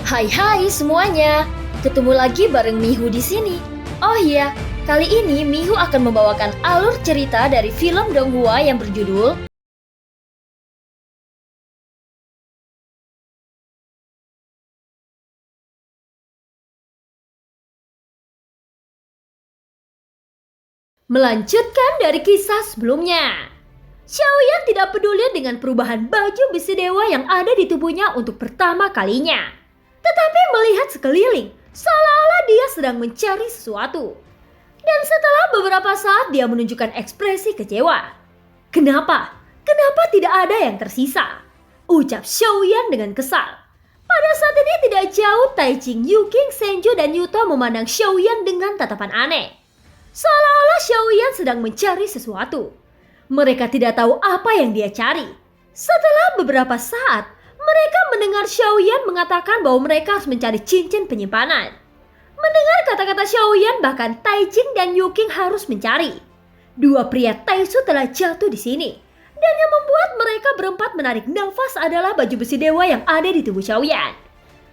Hai semuanya, ketemu lagi bareng Mihu di sini. Oh iya, kali ini Mihu akan membawakan alur cerita dari film Donghua yang berjudul Melanjutkan dari kisah sebelumnya. Xiaoyan tidak peduli dengan perubahan baju besi dewa yang ada di tubuhnya untuk pertama kalinya. Tetapi melihat sekeliling, seolah-olah dia sedang mencari sesuatu. Dan setelah beberapa saat dia menunjukkan ekspresi kecewa. Kenapa? Kenapa tidak ada yang tersisa? Ucap Xiaoyan dengan kesal. Pada saat ini tidak jauh Tai Jing, Yu King, Senju, dan Yuto memandang Xiaoyan dengan tatapan aneh. Seolah-olah Xiaoyan sedang mencari sesuatu. Mereka tidak tahu apa yang dia cari. Setelah beberapa saat, mereka mendengar Xiaoyan mengatakan bahwa mereka harus mencari cincin penyimpanan. Mendengar kata-kata Xiaoyan, bahkan Tai Jing dan Yu King harus mencari. Dua pria Taisu telah jatuh di sini. Dan yang membuat mereka berempat menarik nafas adalah baju besi dewa yang ada di tubuh Xiaoyan.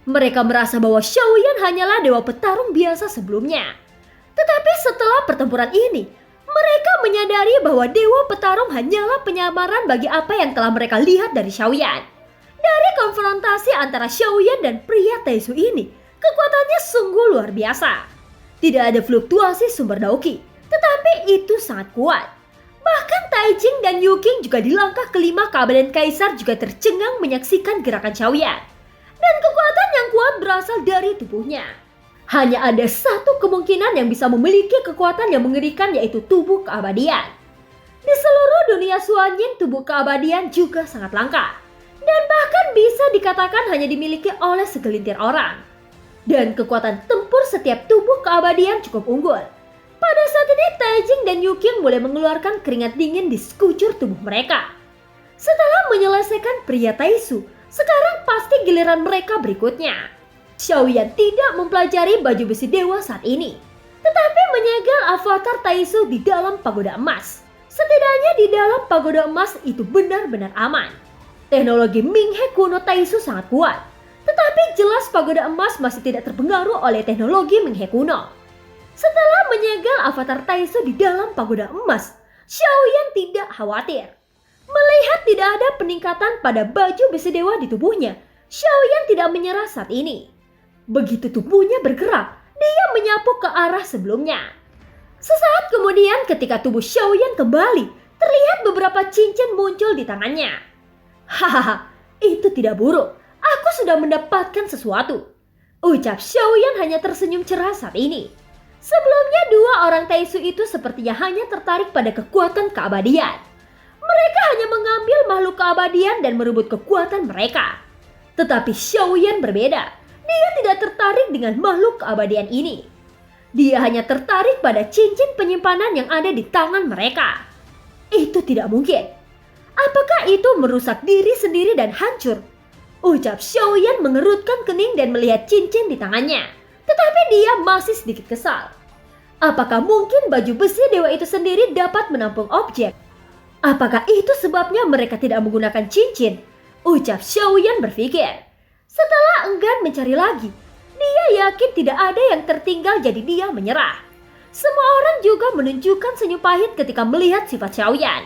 Mereka merasa bahwa Xiaoyan hanyalah dewa petarung biasa sebelumnya. Tetapi setelah pertempuran ini, mereka menyadari bahwa dewa petarung hanyalah penyamaran bagi apa yang telah mereka lihat dari Xiaoyan. Dari konfrontasi antara Xiaoyan dan pria Taisu ini, kekuatannya sungguh luar biasa. Tidak ada fluktuasi sumber Daoqi, tetapi itu sangat kuat. Bahkan Tai Jing dan Yu King juga di langkah kelima keabadian Kaisar juga tercengang menyaksikan gerakan Xiaoyan. Dan kekuatan yang kuat berasal dari tubuhnya. Hanya ada satu kemungkinan yang bisa memiliki kekuatan yang mengerikan, yaitu tubuh keabadian. Di seluruh dunia Suanjing, tubuh keabadian juga sangat langka. Dan bahkan bisa dikatakan hanya dimiliki oleh segelintir orang. Dan kekuatan tempur setiap tubuh keabadian cukup unggul. Pada saat ini Tai Jing dan Yu King mulai mengeluarkan keringat dingin di sekujur tubuh mereka. Setelah menyelesaikan pria Taisu, sekarang pasti giliran mereka berikutnya. Xiaoyan tidak mempelajari baju besi dewa saat ini, tetapi menyegel avatar Taisu di dalam pagoda emas. Setidaknya di dalam pagoda emas itu benar-benar aman. Teknologi Minghe kuno Taisu sangat kuat, tetapi jelas pagoda emas masih tidak terpengaruh oleh teknologi Minghe kuno. Setelah menyegel avatar Taisu di dalam pagoda emas, Xiaoyan tidak khawatir. Melihat tidak ada peningkatan pada baju besi dewa di tubuhnya, Xiaoyan tidak menyerah saat ini. Begitu tubuhnya bergerak, dia menyapu ke arah sebelumnya. Sesaat kemudian ketika tubuh Xiaoyan kembali, terlihat beberapa cincin muncul di tangannya. Hahaha, itu tidak buruk. Aku sudah mendapatkan sesuatu. Ucap Xiaoyan hanya tersenyum cerah saat ini. Sebelumnya dua orang Taisu itu sepertinya hanya tertarik pada kekuatan keabadian. Mereka hanya mengambil makhluk keabadian dan merebut kekuatan mereka. Tetapi Xiaoyan berbeda. Dia tidak tertarik dengan makhluk keabadian ini. Dia hanya tertarik pada cincin penyimpanan yang ada di tangan mereka. Itu tidak mungkin. Apakah itu merusak diri sendiri dan hancur? Ucap Xiaoyan mengerutkan kening dan melihat cincin di tangannya. Tetapi dia masih sedikit kesal. Apakah mungkin baju besi dewa itu sendiri dapat menampung objek? Apakah itu sebabnya mereka tidak menggunakan cincin? Ucap Xiaoyan berpikir. Setelah enggan mencari lagi, dia yakin tidak ada yang tertinggal, jadi dia menyerah. Semua orang juga menunjukkan senyum pahit ketika melihat sifat Xiaoyan.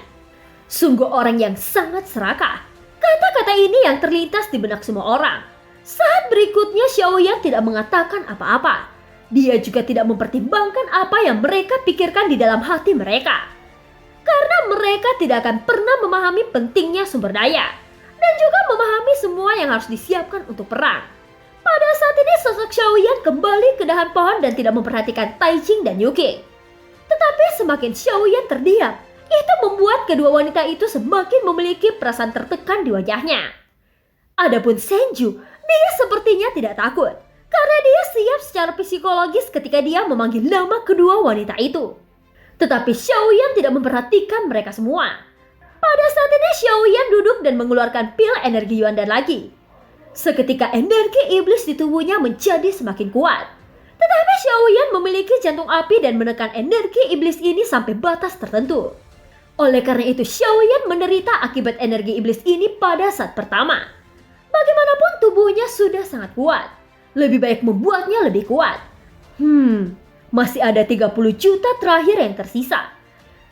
Sungguh orang yang sangat serakah. Kata-kata ini yang terlintas di benak semua orang. Saat berikutnya Xiaoyan tidak mengatakan apa-apa. Dia juga tidak mempertimbangkan apa yang mereka pikirkan di dalam hati mereka. Karena mereka tidak akan pernah memahami pentingnya sumber daya. Dan juga memahami semua yang harus disiapkan untuk perang. Pada saat ini sosok Xiaoyan kembali ke dahan pohon dan tidak memperhatikan Tai Jing dan Yu King. Tetapi semakin Xiaoyan terdiam, itu membuat kedua wanita itu semakin memiliki perasaan tertekan di wajahnya. Adapun Senju, dia sepertinya tidak takut. Karena dia siap secara psikologis ketika dia memanggil nama kedua wanita itu. Tetapi Xiaoyan tidak memperhatikan mereka semua. Pada saat ini Xiaoyan duduk dan mengeluarkan pil energi Yuan Dan lagi. Seketika energi iblis di tubuhnya menjadi semakin kuat. Tetapi Xiaoyan memiliki jantung api dan menekan energi iblis ini sampai batas tertentu. Oleh karena itu Xiaoyan menderita akibat energi iblis ini pada saat pertama. Bagaimanapun tubuhnya sudah sangat kuat. Lebih baik membuatnya lebih kuat. Masih ada 30 juta terakhir yang tersisa.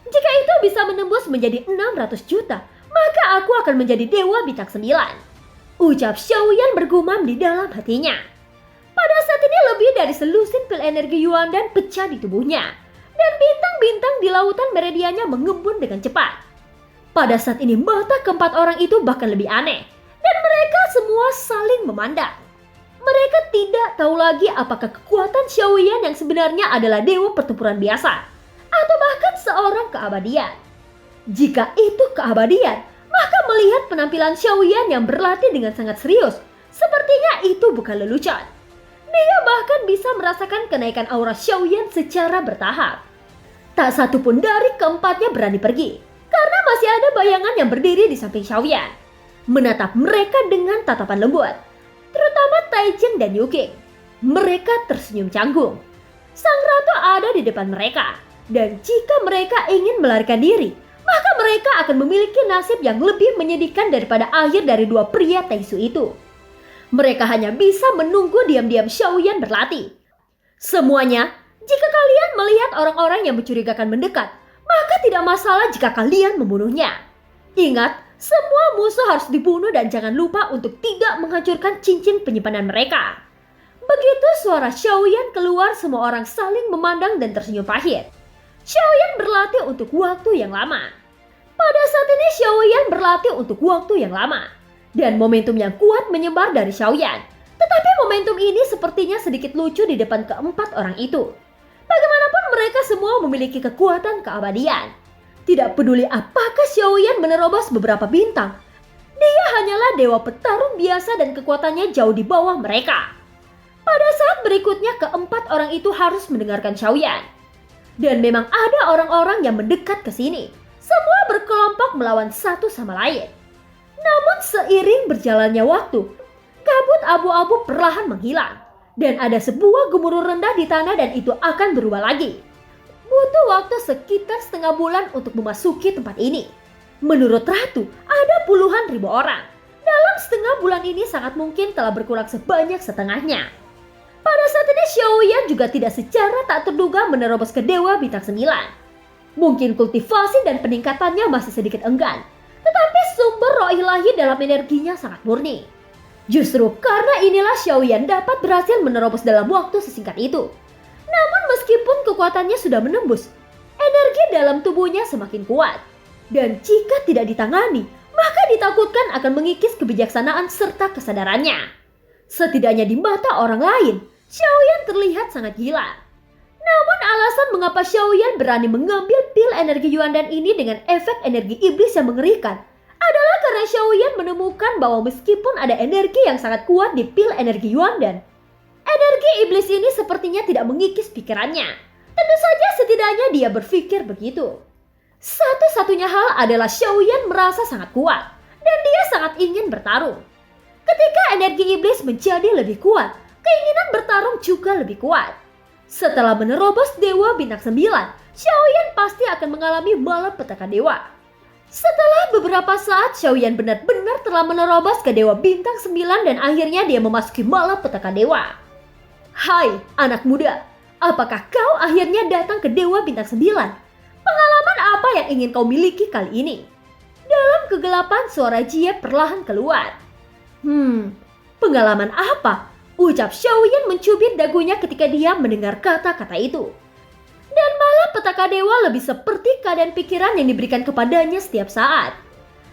Jika itu bisa menembus menjadi 600 juta, maka aku akan menjadi dewa bintang 9. Ucap Xiaoyan bergumam di dalam hatinya. Pada saat ini lebih dari selusin pil energi Yuandan pecah di tubuhnya. Dan bintang-bintang di lautan meridiannya mengembun dengan cepat. Pada saat ini mata keempat orang itu bahkan lebih aneh. Dan mereka semua saling memandang. Mereka tidak tahu lagi apakah kekuatan Xiaoyan yang sebenarnya adalah dewa pertempuran biasa. Atau bahkan seorang keabadian. Jika itu keabadian, maka melihat penampilan Xiaoyan yang berlatih dengan sangat serius, sepertinya itu bukan lelucon. Dia bahkan bisa merasakan kenaikan aura Xiaoyan secara bertahap. Tak satu pun dari keempatnya berani pergi, karena masih ada bayangan yang berdiri di samping Xiaoyan, menatap mereka dengan tatapan lembut, terutama Taijing dan Yuking. Mereka tersenyum canggung. Sang ratu ada di depan mereka, dan jika mereka ingin melarikan diri, maka mereka akan memiliki nasib yang lebih menyedihkan daripada akhir dari dua pria Taisu itu. Mereka hanya bisa menunggu diam-diam Xiaoyan berlatih. Semuanya, jika kalian melihat orang-orang yang mencurigakan mendekat, maka tidak masalah jika kalian membunuhnya. Ingat, semua musuh harus dibunuh dan jangan lupa untuk tidak menghancurkan cincin penyimpanan mereka. Begitu suara Xiaoyan keluar, semua orang saling memandang dan tersenyum pahit. Xiaoyan berlatih untuk waktu yang lama. Pada saat ini Xiaoyan berlatih untuk waktu yang lama. Dan momentum yang kuat menyebar dari Xiaoyan. Tetapi momentum ini sepertinya sedikit lucu di depan keempat orang itu. Bagaimanapun mereka semua memiliki kekuatan keabadian. Tidak peduli apakah Xiaoyan menerobos beberapa bintang. Dia hanyalah dewa petarung biasa dan kekuatannya jauh di bawah mereka. Pada saat berikutnya keempat orang itu harus mendengarkan Xiaoyan. Dan memang ada orang-orang yang mendekat ke sini. Semua berkelompok melawan satu sama lain. Namun seiring berjalannya waktu, kabut abu-abu perlahan menghilang. Dan ada sebuah gemuruh rendah di tanah dan itu akan berubah lagi. Butuh waktu sekitar setengah bulan untuk memasuki tempat ini. Menurut Ratu, ada puluhan ribu orang. Dalam setengah bulan ini sangat mungkin telah berkurang sebanyak setengahnya. Pada saat ini Xiaoyan juga tidak secara tak terduga menerobos ke Dewa Bintang 9. Mungkin kultivasi dan peningkatannya masih sedikit enggan. Tetapi sumber roh ilahi dalam energinya sangat murni. Justru karena inilah Xiaoyan dapat berhasil menerobos dalam waktu sesingkat itu. Namun meskipun kekuatannya sudah menembus, energi dalam tubuhnya semakin kuat. Dan jika tidak ditangani, maka ditakutkan akan mengikis kebijaksanaan serta kesadarannya. Setidaknya di mata orang lain, Xiaoyan terlihat sangat gila. Namun alasan mengapa Xiaoyan berani mengambil pil energi Yuandan ini dengan efek energi iblis yang mengerikan adalah karena Xiaoyan menemukan bahwa meskipun ada energi yang sangat kuat di pil energi Yuandan, energi iblis ini sepertinya tidak mengikis pikirannya. Tentu saja setidaknya dia berpikir begitu. Satu-satunya hal adalah Xiaoyan merasa sangat kuat dan dia sangat ingin bertarung. Ketika energi iblis menjadi lebih kuat, keinginan bertarung juga lebih kuat. Setelah menerobos Dewa Bintang 9, Xiaoyan pasti akan mengalami malapetaka dewa. Setelah beberapa saat, Xiaoyan benar-benar telah menerobos ke Dewa Bintang 9 dan akhirnya dia memasuki malapetaka dewa. Hai anak muda, apakah kau akhirnya datang ke Dewa Bintang 9? Pengalaman apa yang ingin kau miliki kali ini? Dalam kegelapan suara Jie perlahan keluar. Pengalaman apa? Ucap Xiaoyan mencubit dagunya ketika dia mendengar kata-kata itu. Dan malapetaka dewa lebih seperti keadaan pikiran yang diberikan kepadanya setiap saat.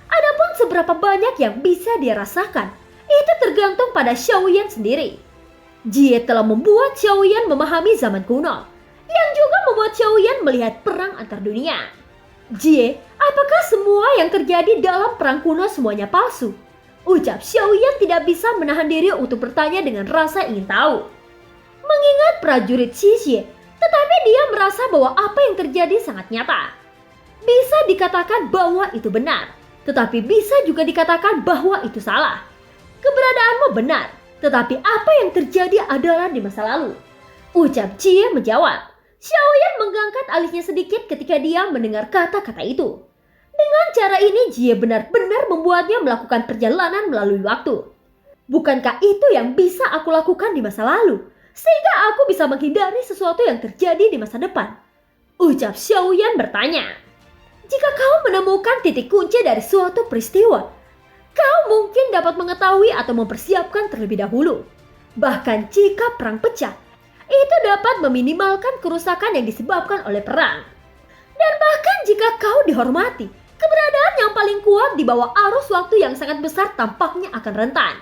Adapun seberapa banyak yang bisa dia rasakan, itu tergantung pada Xiaoyan sendiri. Jie telah membuat Xiaoyan memahami zaman kuno, yang juga membuat Xiaoyan melihat perang antar dunia. Jie, apakah semua yang terjadi dalam perang kuno semuanya palsu? Ucap Xiaoyan tidak bisa menahan diri untuk bertanya dengan rasa ingin tahu. Mengingat prajurit Xie, tetapi dia merasa bahwa apa yang terjadi sangat nyata. Bisa dikatakan bahwa itu benar, tetapi bisa juga dikatakan bahwa itu salah. Keberadaanmu benar, tetapi apa yang terjadi adalah di masa lalu. Ucap Jie menjawab. Xiaoyan mengangkat alisnya sedikit ketika dia mendengar kata-kata itu. Dengan cara ini Jie benar-benar membuatnya melakukan perjalanan melalui waktu. Bukankah itu yang bisa aku lakukan di masa lalu, sehingga aku bisa menghindari sesuatu yang terjadi di masa depan? Ucap Xiaoyan bertanya. Jika kau menemukan titik kunci dari suatu peristiwa, kau mungkin dapat mengetahui atau mempersiapkan terlebih dahulu. Bahkan jika perang pecah, itu dapat meminimalkan kerusakan yang disebabkan oleh perang. Dan bahkan jika kau dihormati, keberadaan yang paling kuat di bawah arus waktu yang sangat besar tampaknya akan rentan.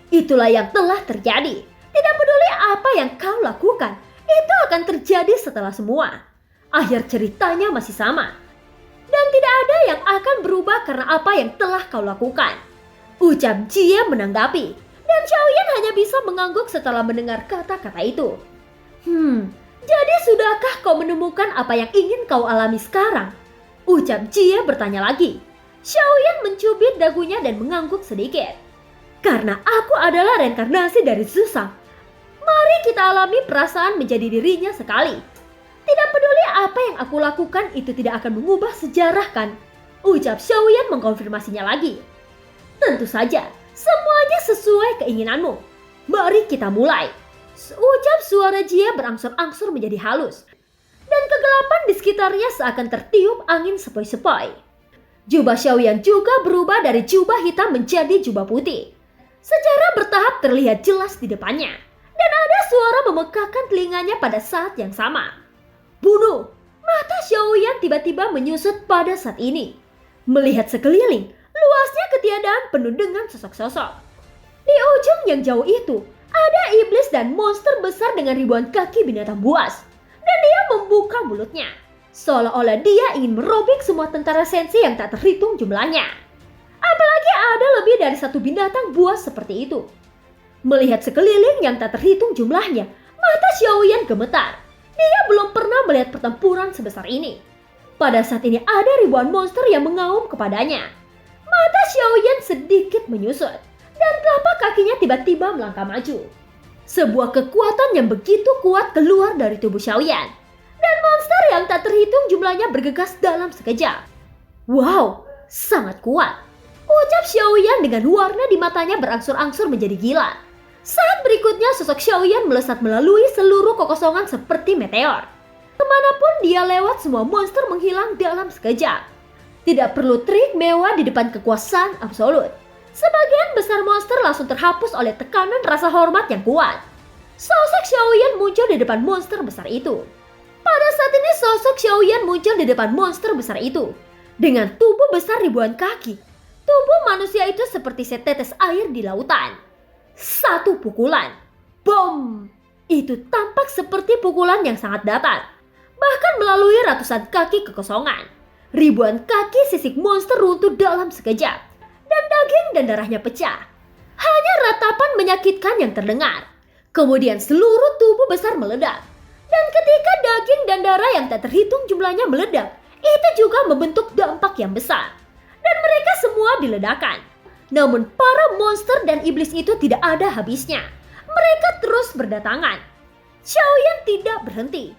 Itulah yang telah terjadi. Tidak peduli apa yang kau lakukan, itu akan terjadi setelah semua. Akhir ceritanya masih sama. Dan tidak ada yang akan berubah karena apa yang telah kau lakukan. Ucap Jie menanggapi. Dan Xiaoyan hanya bisa mengangguk setelah mendengar kata-kata itu. Jadi sudahkah kau menemukan apa yang ingin kau alami sekarang? Ucap Jie bertanya lagi. Xiaoyan mencubit dagunya dan mengangguk sedikit. Karena aku adalah reinkarnasi dari Zusang. Mari kita alami perasaan menjadi dirinya sekali. Tidak peduli apa yang aku lakukan, itu tidak akan mengubah sejarah kan? Ucap Xiaoyan mengkonfirmasinya lagi. Tentu saja, semuanya sesuai keinginanmu. Mari kita mulai. Ucap suara Jie berangsur-angsur menjadi halus. Dan kegelapan di sekitarnya seakan tertiup angin sepoi-sepoi. Jubah Xiaoyan juga berubah dari jubah hitam menjadi jubah putih. Secara bertahap terlihat jelas di depannya. Dan ada suara memekakkan telinganya pada saat yang sama. Bunuh! Mata Xiaoyan tiba-tiba menyusut pada saat ini. Melihat sekeliling, luasnya ketiadaan penuh dengan sosok-sosok. Di ujung yang jauh itu, ada iblis dan monster besar dengan ribuan kaki binatang buas. Dan dia membuka mulutnya. Seolah-olah dia ingin merobek semua tentara sensi yang tak terhitung jumlahnya. Apalagi ada lebih dari satu binatang buas seperti itu. Melihat sekeliling yang tak terhitung jumlahnya, mata Xiaoyan gemetar. Dia belum pernah melihat pertempuran sebesar ini. Pada saat ini ada ribuan monster yang mengaum kepadanya. Mata Xiaoyan sedikit menyusut. Dan telapak kakinya tiba-tiba melangkah maju. Sebuah kekuatan yang begitu kuat keluar dari tubuh Xiaoyan. Dan monster yang tak terhitung jumlahnya bergegas dalam sekejap. Wow, sangat kuat. Ucap Xiaoyan dengan warna di matanya berangsur-angsur menjadi gila. Saat berikutnya sosok Xiaoyan melesat melalui seluruh kekosongan seperti meteor. Kemanapun dia lewat, semua monster menghilang dalam sekejap. Tidak perlu trik mewah di depan kekuasaan absolut. Sebagian besar monster langsung terhapus oleh tekanan rasa hormat yang kuat. Sosok Xiaoyan muncul di depan monster besar itu. Pada saat ini sosok Xiaoyan muncul di depan monster besar itu. Dengan tubuh besar ribuan kaki. Tubuh manusia itu seperti setetes air di lautan. Satu pukulan. Bom! Itu tampak seperti pukulan yang sangat datar. Bahkan melalui ratusan kaki kekosongan. Ribuan kaki sisik monster runtuh dalam sekejap. Dan daging dan darahnya pecah. Hanya ratapan menyakitkan yang terdengar. Kemudian seluruh tubuh besar meledak. Dan ketika daging dan darah yang tak terhitung jumlahnya meledak, itu juga membentuk dampak yang besar. Dan mereka semua diledakkan. Namun para monster dan iblis itu tidak ada habisnya. Mereka terus berdatangan. Xiaoyan tidak berhenti.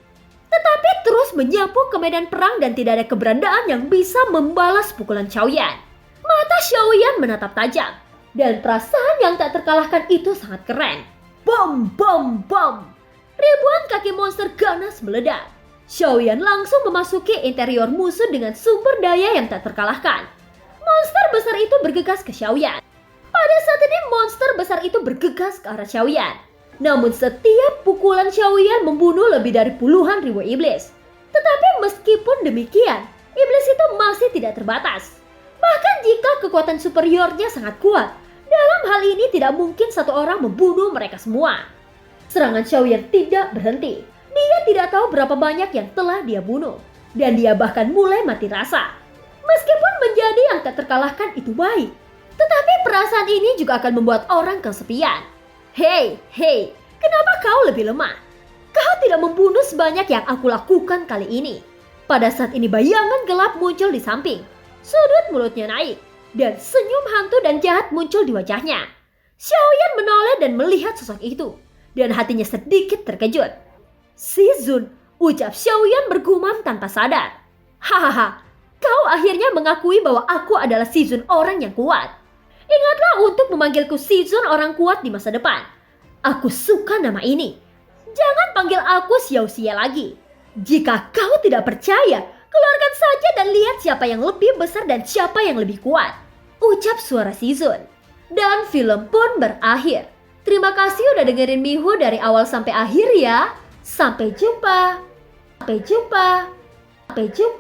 Tetapi terus menyapu ke medan perang dan tidak ada keberadaan yang bisa membalas pukulan Xiaoyan. Mata Xiaoyan menatap tajam. Dan perasaan yang tak terkalahkan itu sangat keren. Bom, bom, bom. Ribuan kaki monster ganas meledak. Xiaoyan langsung memasuki interior musuh dengan sumber daya yang tak terkalahkan. Monster besar itu bergegas ke Xiaoyan. Pada saat ini monster besar itu bergegas ke arah Xiaoyan. Namun setiap pukulan Xiaoyan membunuh lebih dari puluhan ribu iblis. Tetapi meskipun demikian, iblis itu masih tidak terbatas. Bahkan jika kekuatan superiornya sangat kuat, dalam hal ini tidak mungkin satu orang membunuh mereka semua. Serangan Xiaoyan tidak berhenti. Dia tidak tahu berapa banyak yang telah dia bunuh. Dan dia bahkan mulai mati rasa. Meskipun menjadi yang tak terkalahkan itu baik. Tetapi perasaan ini juga akan membuat orang kesepian. Hei, kenapa kau lebih lemah? Kau tidak membunuh sebanyak yang aku lakukan kali ini. Pada saat ini bayangan gelap muncul di samping. Sudut mulutnya naik. Dan senyum hantu dan jahat muncul di wajahnya. Xiaoyan menoleh dan melihat sosok itu. Dan hatinya sedikit terkejut. Si Zun, ucap Xiaoyan bergumam tanpa sadar. Hahaha. Kau akhirnya mengakui bahwa aku adalah Si Zun, orang yang kuat. Ingatlah untuk memanggilku Shizun orang kuat di masa depan. Aku suka nama ini. Jangan panggil aku Xiao Xie lagi. Jika kau tidak percaya, keluarkan saja dan lihat siapa yang lebih besar dan siapa yang lebih kuat. Ucap suara Shizun. Dan film pun berakhir. Terima kasih udah dengerin Mihu dari awal sampai akhir ya. Sampai jumpa. Sampai jumpa. Sampai jumpa.